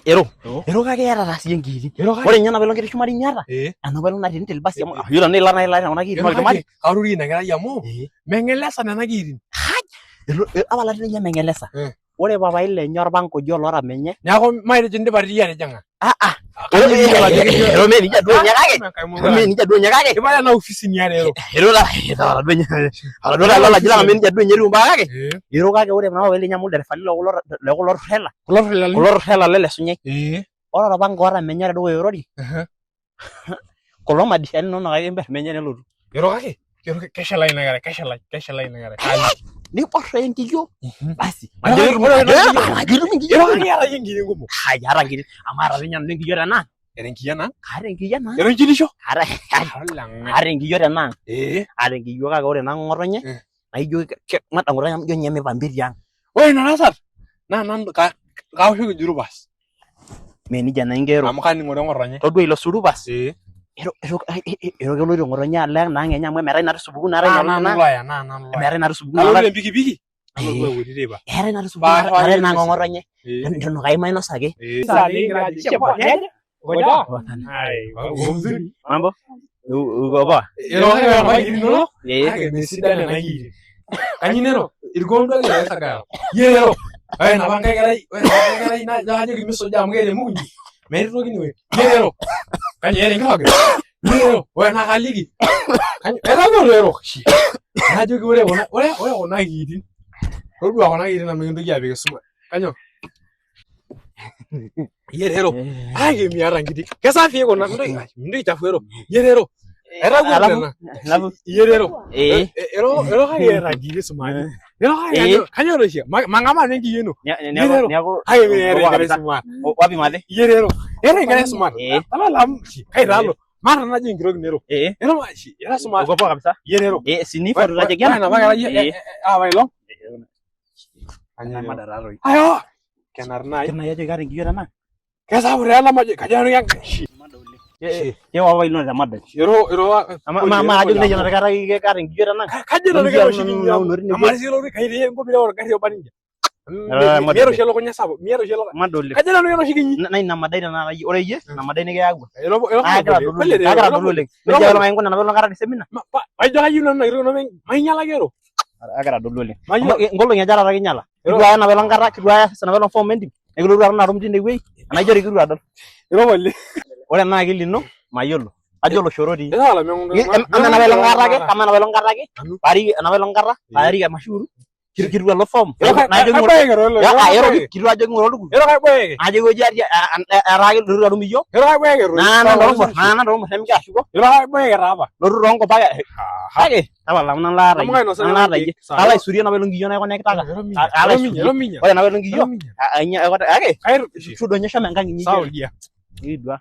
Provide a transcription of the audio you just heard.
ero kake eeta taa siye nkiri. Ore ninye enapelong ketii shumari nyata. Enapelong natii telbasi amu yiolo nila kuna kiri olchumari. Karuri ina kerai amu mengelesa nena kiri. Apala ninye mengelesa. Ore papai lenye orpango ojo olora menye. Neeku maitejo indipa tiya tijing'a. Ero me nija duo nyakake. Me nija duo nyakake. Ibaya na ofisi ni are ero. Ero la duo nyakake. Ala duo la jila me nija duo nyeri umbakake. Ero kake ore mnao wele nyamul derefali lo kulo rela. Kulo rela lele sunyai. Ore orpango ora menye ore duo erori. Kulo madishani nono kake ember menye nelotu. Ero kake. Keshala ina kerai, keshala ina kerai. Niporro enkiyo. Basi. Majoki enkiyo. Ero nkiri ngumo. Hai ara nkiri. Amara rinya nkiyo tena. Ero nkiyana? Are nkiyo na. Ero nkilisho? Are nkiyo tena. Are nkiyo kake ore nang ngotonye. Naijo mata ngotonye ijo nye mipambiri yang. Oi nanasat. Na nando kaoshoki jurubas. Menija na ingero. Amu kaning'ore ngotonye. Todua ilo surubas. Ero keloito ngotonye aleng nang'enya amu emetai natii supuku narai naloya. Emetai natii supuku narai. Pikipiki. Eetai natii supuku narai nang ngotonye. Ndono kaima inosake. Mambo? Uko poa? Ero mesidai nena kiri. Kanyinero irgondo ngesaga. Yero. Napa nkae kerai najoki misuja amu kele mukunyi. Metii toki niwe. Yero. Kanyere nkage. Yero. Nakaliki. Etagoro ero. Najoki ore kuna kiri. Todua kuna kiri na mikintoki apik esumu. Kanyo. Yero. Ake miata nkiti. Kesafi kuna mintoki chafu ero. Yero. Etagoro nena. Yero. Ero kake eeta nkiri sumari. Ero kake kanyo roshia. Mang'ama nenkiyeno. Neeku ake miata nkiri sumari. Wapi mate? Yero. Ero nkiri sumari. Talalam. Kaitalo. Mara najo enkiroki nero. Ero mashi. Era sumari. Uko poa kabisa? Yero. Sinifu tutajekiana. Napa kerai awailo. Ayo. Kenar nai. Kena yaje kare nkiyo tena. Kesapu rela majo kajano yang. Yo wawa ilo na mada. Ero ma ajo nejo na kare nkiyo tena. Kajeno ngero shikinya. Amari silo kaire ngobile ora kare obaninja. Miero shelo konya sabo. Miero shelo. Madole. Kajeno ngero shikinyi. Na ina madai na ore ye na madai ne kayagwa. Ero agara dulule. Mejo alo ngayengona na belo kara semina. Ajo ayuno na iro no mainyala gero. Agara dulule. Ngolo nyajara ra kinyala. Kidua na belo kara kidua sana belo form ending. Egelo ru na rum tinde wei. Anaijo rikiru adol. Ero wale. Ore na kilino mayiolo. Ajo lo shorodi. Ela mengondo. Amana belo ngarake. Pari na belo ngara. Pari mashuru. Kiru lo form. Najo ngoro. Ero kiru ajo ngoro. Ero kai boye. Ajo goji arage ru arum iyo. Ero kai boye. Na ndo semika shuko. Ero kai boye raba. Lo ru rongo paga. Age. Abala nang lara. Nang lara. Ala isuria na belo ngiyo na kone kitaka. Ala minya. Ore na belo ngiyo. Anya age. Kair sudo nyesha mengangi nyingi. Sawa dia. Idwa.